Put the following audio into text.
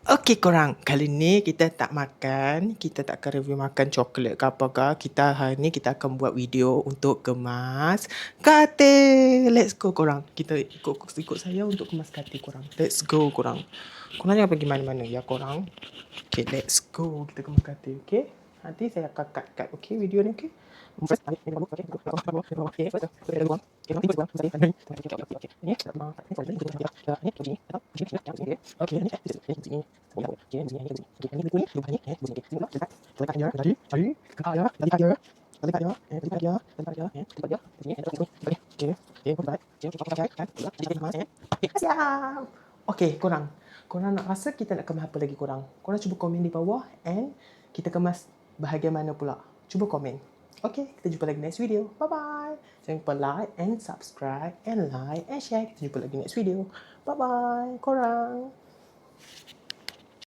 Okey korang, kali ni kita tak makan, kita tak akan review makan coklat ke apakah. Hari ni kita akan buat video untuk kemas katil. Let's go korang. Kita ikut saya untuk kemas katil korang. Let's go korang. Korang jangan pergi mana-mana ya korang. Okay, let's go. Kita kemas katil, okay? Nanti saya akan cut okay, video ni, okay? First, ambil ni dulu, okay? Okay, first, kita ada ruang. Okay, nanti ikut ruang. Saya akan okay. Ni, okay, ni, ni, okay, ni, okay, ni buku ni, buku ni, buku ni, sini letak, letak dia, tadi, letak dia, letak dia, letak dia, letak dia, letak dia, letak dia, sini, okay, okay, letak, okay, kan, jadi kemas, okay, siap. Okay, korang nak rasa kita nak kemas apa lagi korang? Korang cuba komen di bawah and kita kemas bahagian mana pula? Cuba komen. Okay, kita jumpa lagi next video. Bye-bye. Jangan lupa like and subscribe and like and share. Kita jumpa lagi next video. Bye-bye korang.